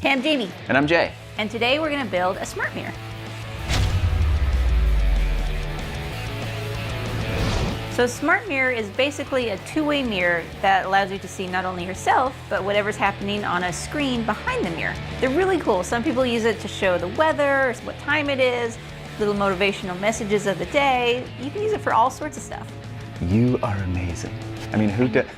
Hey, I'm Jamie. And I'm Jay. And today we're going to build a smart mirror. So a smart mirror is basically a two-way mirror that allows you to see not only yourself, but whatever's happening on a screen behind the mirror. They're really cool. Some people use it to show the weather, what time it is, little motivational messages of the day. You can use it for all sorts of stuff. You are amazing. I mean,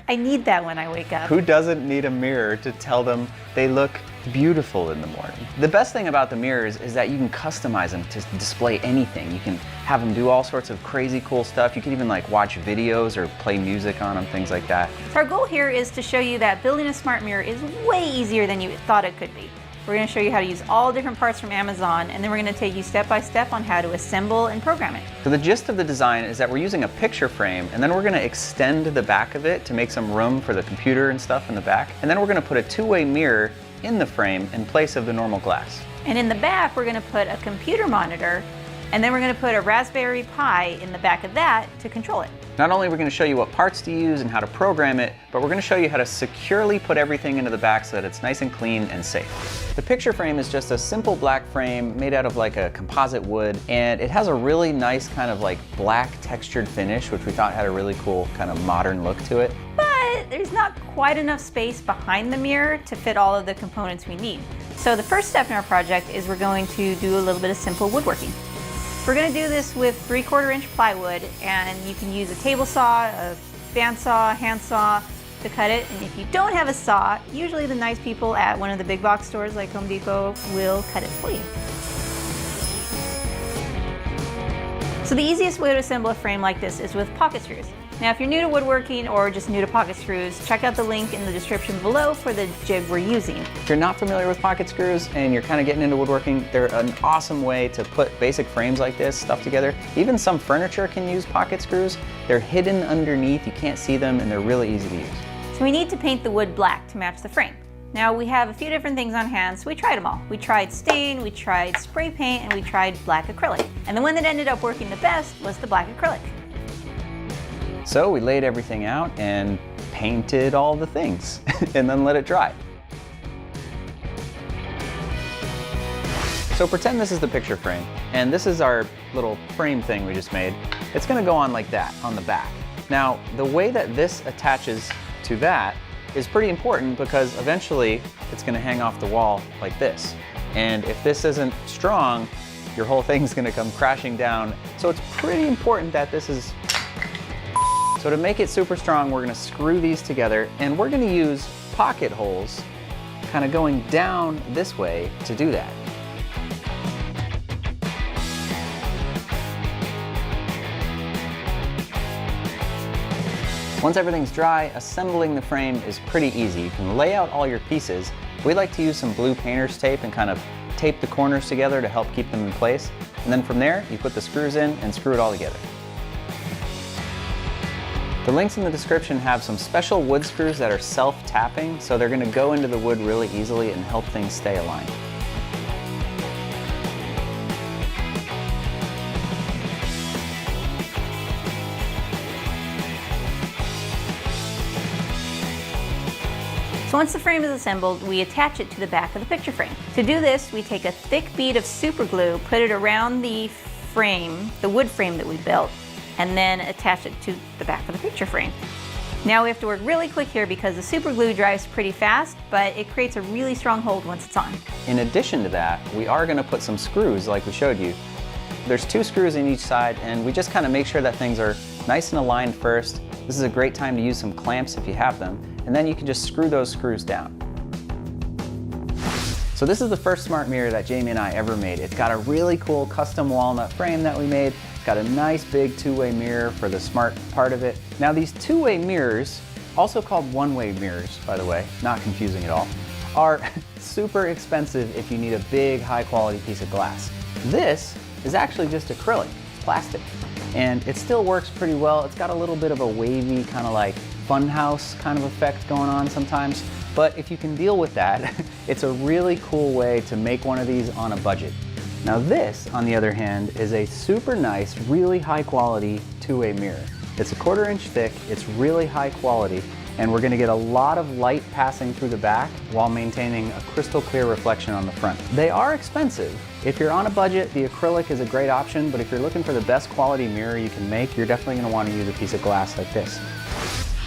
I need that when I wake up. Who doesn't need a mirror to tell them they look beautiful in the morning? The best thing about the mirrors is that you can customize them to display anything. You can have them do all sorts of crazy cool stuff. You can even like watch videos or play music on them, things like that. So our goal here is to show you that building a smart mirror is way easier than you thought it could be. We're going to show you how to use all different parts from Amazon, and then we're going to take you step by step on how to assemble and program it. So the gist of the design is that we're using a picture frame, and then we're going to extend the back of it to make some room for the computer and stuff in the back. And then we're going to put a two-way mirror in the frame in place of the normal glass. And in the back, we're going to put a computer monitor, and then we're going to put a Raspberry Pi in the back of that to control it. Not only are we going to show you what parts to use and how to program it, but we're going to show you how to securely put everything into the back so that it's nice and clean and safe. The picture frame is just a simple black frame made out of like a composite wood, and it has a really nice kind of like black textured finish, which we thought had a really cool kind of modern look to it. But there's not quite enough space behind the mirror to fit all of the components we need. So the first step in our project is we're going to do a little bit of simple woodworking. We're going to do this with 3/4 inch plywood, and you can use a table saw, a bandsaw, handsaw to cut it. And if you don't have a saw, usually the nice people at one of the big box stores like Home Depot will cut it for you. So the easiest way to assemble a frame like this is with pocket screws. Now if you're new to woodworking or just new to pocket screws, check out the link in the description below for the jig we're using. If you're not familiar with pocket screws and you're kind of getting into woodworking, they're an awesome way to put basic frames like this stuff together. Even some furniture can use pocket screws. They're hidden underneath, you can't see them, and they're really easy to use. So we need to paint the wood black to match the frame. Now we have a few different things on hand, so we tried them all. We tried stain, we tried spray paint, and we tried black acrylic. And the one that ended up working the best was the black acrylic. So we laid everything out and painted all the things and then let it dry. So pretend this is the picture frame, and this is our little frame thing we just made. It's going to go on like that on the back. Now the way that this attaches to that is pretty important because eventually it's going to hang off the wall like this. And if this isn't strong, your whole thing's going to come crashing down. So it's pretty important that this is. So to make it super strong, we're going to screw these together, and we're going to use pocket holes kind of going down this way to do that. Once everything's dry, assembling the frame is pretty easy. You can lay out all your pieces. We like to use some blue painter's tape and kind of tape the corners together to help keep them in place. And then from there, you put the screws in and screw it all together. The links in the description have some special wood screws that are self-tapping, so they're going to go into the wood really easily and help things stay aligned. So once the frame is assembled, we attach it to the back of the picture frame. To do this, we take a thick bead of super glue, put it around the frame, the wood frame that we built, and then attach it to the back of the picture frame. Now we have to work really quick here because the super glue dries pretty fast, but it creates a really strong hold once it's on. In addition to that, we are going to put some screws like we showed you. There's 2 screws in each side, and we just kind of make sure that things are nice and aligned first. This is a great time to use some clamps if you have them, and then you can just screw those screws down. So this is the first smart mirror that Jamie and I ever made. It's got a really cool custom walnut frame that we made. It's got a nice big two-way mirror for the smart part of it. Now these two-way mirrors, also called one-way mirrors, by the way, not confusing at all, are super expensive if you need a big high-quality piece of glass. This is actually just acrylic, it's plastic, and it still works pretty well. It's got a little bit of a wavy kind of like funhouse kind of effect going on sometimes, but if you can deal with that, it's a really cool way to make one of these on a budget. Now this, on the other hand, is a super nice, really high quality two-way mirror. It's 1/4 inch thick, it's really high quality, and we're going to get a lot of light passing through the back while maintaining a crystal clear reflection on the front. They are expensive. If you're on a budget, the acrylic is a great option, but if you're looking for the best quality mirror you can make, you're definitely going to want to use a piece of glass like this.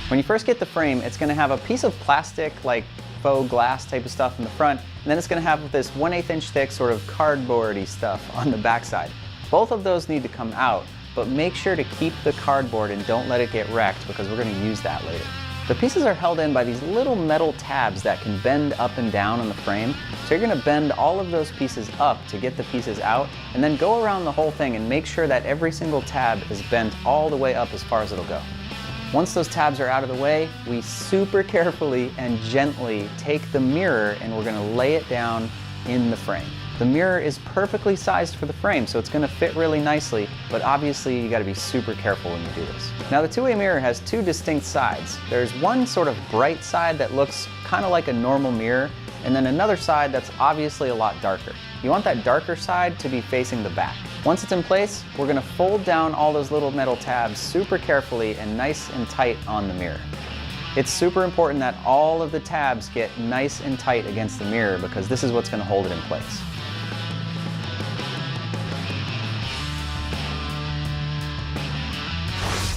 When you first get the frame, it's going to have a piece of plastic, like faux glass type of stuff in the front, and then it's going to have this 1/8 inch thick sort of cardboardy stuff on the back side. Both of those need to come out, but make sure to keep the cardboard and don't let it get wrecked because we're going to use that later. The pieces are held in by these little metal tabs that can bend up and down on the frame. So you're going to bend all of those pieces up to get the pieces out, and then go around the whole thing and make sure that every single tab is bent all the way up as far as it'll go. Once those tabs are out of the way, we super carefully and gently take the mirror and we're going to lay it down in the frame. The mirror is perfectly sized for the frame, so it's going to fit really nicely, but obviously you got to be super careful when you do this. Now the two-way mirror has two distinct sides. There's one sort of bright side that looks kind of like a normal mirror, and then another side that's obviously a lot darker. You want that darker side to be facing the back. Once it's in place, we're going to fold down all those little metal tabs super carefully and nice and tight on the mirror. It's super important that all of the tabs get nice and tight against the mirror because this is what's going to hold it in place.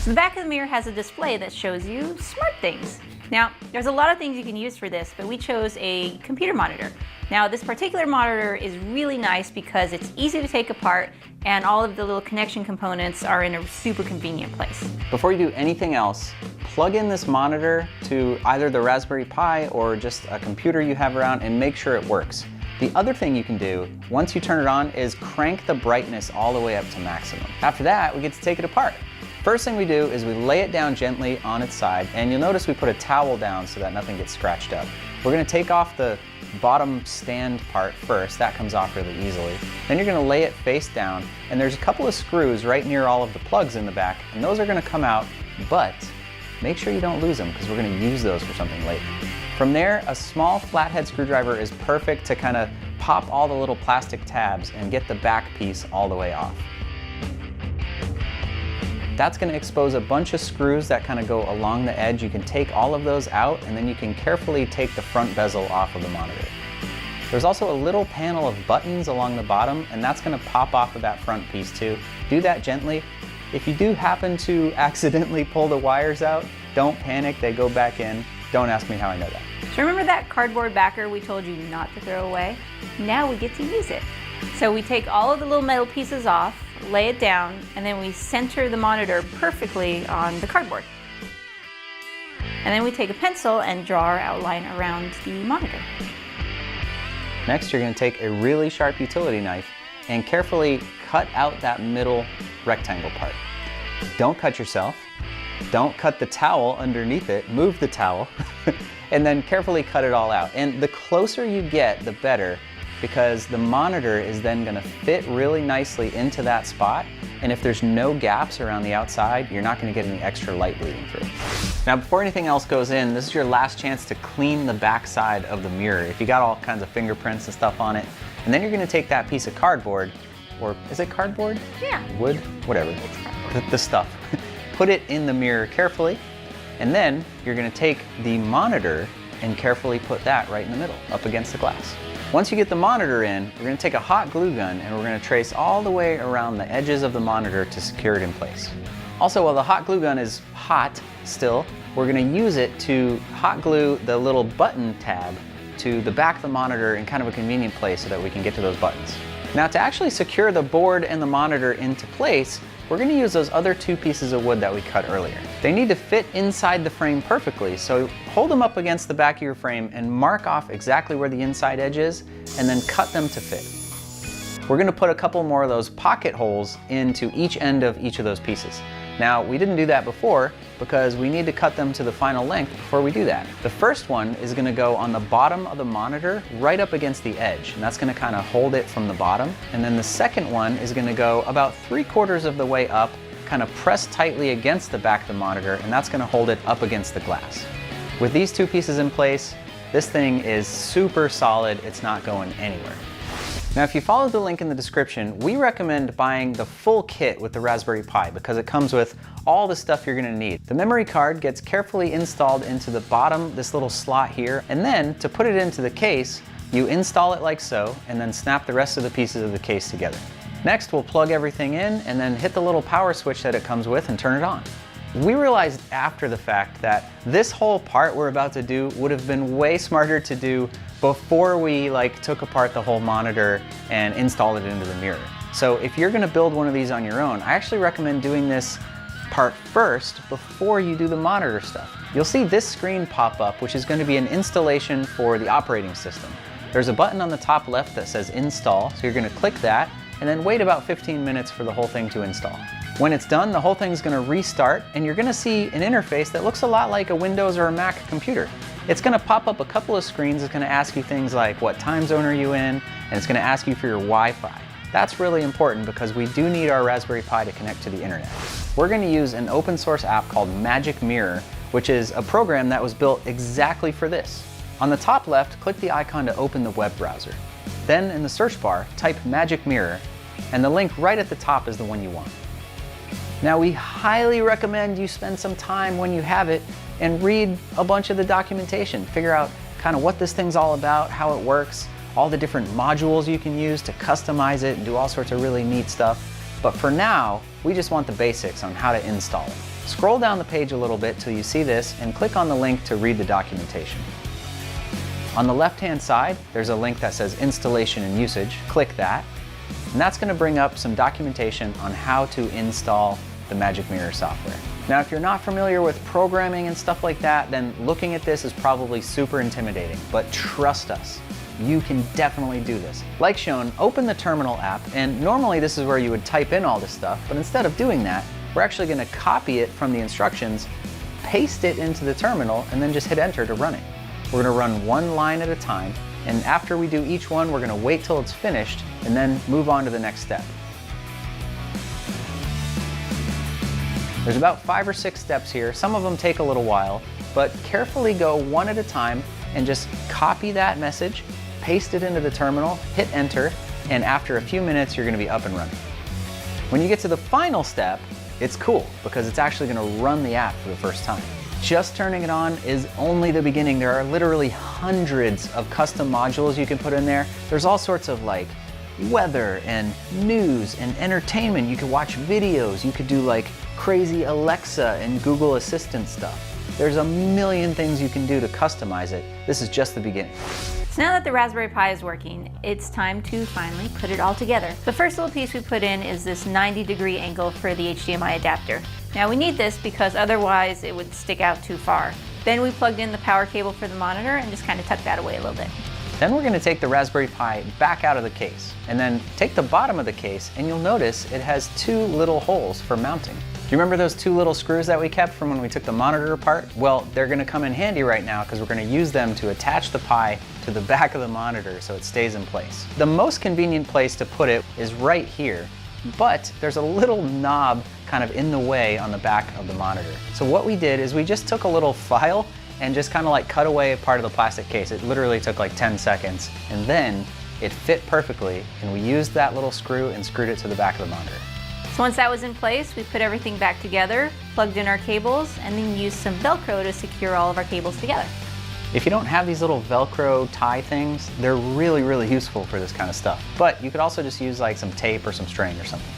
The back of the mirror has a display that shows you smart things. Now, there's a lot of things you can use for this, but we chose a computer monitor. Now, this particular monitor is really nice because it's easy to take apart and all of the little connection components are in a super convenient place. Before you do anything else, plug in this monitor to either the Raspberry Pi or just a computer you have around and make sure it works. The other thing you can do, once you turn it on, is crank the brightness all the way up to maximum. After that, we get to take it apart. First thing we do is we lay it down gently on its side, and you'll notice we put a towel down so that nothing gets scratched up. We're going to take off the bottom stand part first. That comes off really easily. Then you're going to lay it face down, and there's a couple of screws right near all of the plugs in the back, and those are going to come out, but make sure you don't lose them because we're going to use those for something later. From there, a small flathead screwdriver is perfect to kind of pop all the little plastic tabs and get the back piece all the way off. That's going to expose a bunch of screws that kind of go along the edge. You can take all of those out, and then you can carefully take the front bezel off of the monitor. There's also a little panel of buttons along the bottom, and that's going to pop off of that front piece too. Do that gently. If you do happen to accidentally pull the wires out, don't panic, they go back in. Don't ask me how I know that. So remember that cardboard backer we told you not to throw away? Now we get to use it. So we take all of the little metal pieces off, lay it down, and then we center the monitor perfectly on the cardboard. And then we take a pencil and draw our outline around the monitor. Next, you're going to take a really sharp utility knife and carefully cut out that middle rectangle part. Don't cut yourself. Don't cut the towel underneath it. Move the towel. And then carefully cut it all out. And the closer you get, the better, because the monitor is then going to fit really nicely into that spot, and if there's no gaps around the outside, you're not going to get any extra light bleeding through. Now before anything else goes in, this is your last chance to clean the back side of the mirror. If you got all kinds of fingerprints and stuff on it, and then you're going to take that piece of cardboard, or is it cardboard? Yeah. Wood? Whatever. It's cardboard. The stuff. Put it in the mirror carefully, and then you're going to take the monitor and carefully put that right in the middle, up against the glass. Once you get the monitor in, we're going to take a hot glue gun and we're going to trace all the way around the edges of the monitor to secure it in place. Also, while the hot glue gun is hot still, we're going to use it to hot glue the little button tab to the back of the monitor in kind of a convenient place so that we can get to those buttons. Now to actually secure the board and the monitor into place, we're going to use those other two pieces of wood that we cut earlier. They need to fit inside the frame perfectly, so hold them up against the back of your frame and mark off exactly where the inside edge is, and then cut them to fit. We're going to put a couple more of those pocket holes into each end of each of those pieces. Now, we didn't do that before because we need to cut them to the final length before we do that. The first one is going to go on the bottom of the monitor right up against the edge, and that's going to kind of hold it from the bottom. And then the second one is going to go about 3/4 of the way up, kind of pressed tightly against the back of the monitor, and that's going to hold it up against the glass. With these two pieces in place, this thing is super solid. It's not going anywhere. Now, if you follow the link in the description, we recommend buying the full kit with the Raspberry Pi because it comes with all the stuff you're gonna need. The memory card gets carefully installed into the bottom, this little slot here, and then to put it into the case, you install it like so, and then snap the rest of the pieces of the case together. Next, we'll plug everything in and then hit the little power switch that it comes with and turn it on. We realized after the fact that this whole part we're about to do would have been way smarter to do before we took apart the whole monitor and installed it into the mirror. So if you're gonna build one of these on your own, I actually recommend doing this part first before you do the monitor stuff. You'll see this screen pop up, which is gonna be an installation for the operating system. There's a button on the top left that says install, so you're gonna click that and then wait about 15 minutes for the whole thing to install. When it's done, the whole thing's gonna restart and you're gonna see an interface that looks a lot like a Windows or a Mac computer. It's gonna pop up a couple of screens. It's gonna ask you things like what time zone are you in, and it's gonna ask you for your Wi-Fi. That's really important because we do need our Raspberry Pi to connect to the internet. We're gonna use an open source app called Magic Mirror, which is a program that was built exactly for this. On the top left, click the icon to open the web browser. Then in the search bar, type Magic Mirror, and the link right at the top is the one you want. Now, we highly recommend you spend some time when you have it and read a bunch of the documentation. Figure out kind of what this thing's all about, how it works, all the different modules you can use to customize it and do all sorts of really neat stuff. But for now, we just want the basics on how to install it. Scroll down the page a little bit till you see this and click on the link to read the documentation. On the left-hand side, there's a link that says Installation and Usage. Click that, and that's going to bring up some documentation on how to install the Magic Mirror software. Now, if you're not familiar with programming and stuff like that, then looking at this is probably super intimidating, but trust us, you can definitely do this. Like shown, open the terminal app, and normally this is where you would type in all this stuff, but instead of doing that, we're actually going to copy it from the instructions, paste it into the terminal, and then just hit enter to run it. We're going to run one line at a time, and after we do each one, we're going to wait till it's finished and then move on to the next step. There's about 5 or 6 steps here. Some of them take a little while, but carefully go one at a time and just copy that message, paste it into the terminal, hit enter, and after a few minutes, you're going to be up and running. When you get to the final step, it's cool because it's actually going to run the app for the first time. Just turning it on is only the beginning. There are literally hundreds of custom modules you can put in there. There's all sorts of weather and news and entertainment. You could watch videos. You could do crazy Alexa and Google Assistant stuff. There's a million things you can do to customize it. This is just the beginning. So now that the Raspberry Pi is working, it's time to finally put it all together. The first little piece we put in is this 90-degree angle for the HDMI adapter. Now we need this because otherwise it would stick out too far. Then we plugged in the power cable for the monitor and just kind of tucked that away a little bit. Then we're going to take the Raspberry Pi back out of the case and then take the bottom of the case, and you'll notice it has 2 little holes for mounting. Do you remember those 2 little screws that we kept from when we took the monitor apart? Well, they're going to come in handy right now because we're going to use them to attach the Pi to the back of the monitor so it stays in place. The most convenient place to put it is right here, but there's a little knob kind of in the way on the back of the monitor. So what we did is we just took a little file and just kind of cut away a part of the plastic case. It literally took 10 seconds, and then it fit perfectly, and we used that little screw and screwed it to the back of the monitor. So once that was in place, we put everything back together, plugged in our cables, and then used some Velcro to secure all of our cables together. If you don't have these little Velcro tie things, they're really, really useful for this kind of stuff. But you could also just use some tape or some string or something.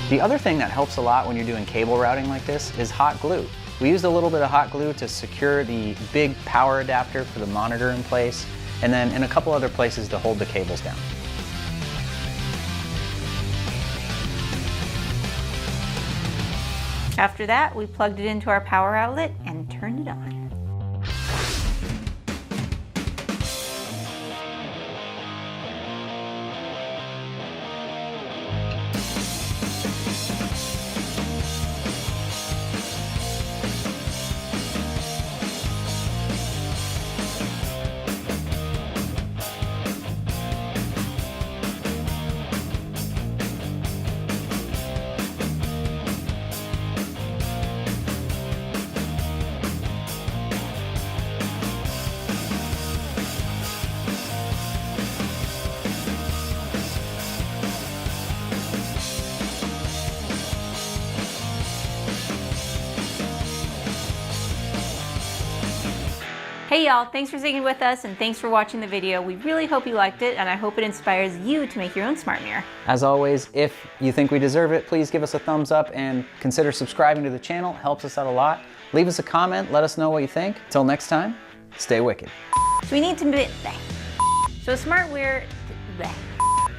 The other thing that helps a lot when you're doing cable routing like this is hot glue. We used a little bit of hot glue to secure the big power adapter for the monitor in place, and then in a couple other places to hold the cables down. After that, we plugged it into our power outlet and turned it on. Hey y'all, thanks for sticking with us and thanks for watching the video. We really hope you liked it and I hope it inspires you to make your own smart mirror. As always, if you think we deserve it, please give us a thumbs up and consider subscribing to the channel. It helps us out a lot. Leave us a comment, let us know what you think. Till next time, stay wicked. So we need to So a smart mirror.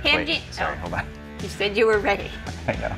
Wait, sorry, hold on. You said you were ready. I know.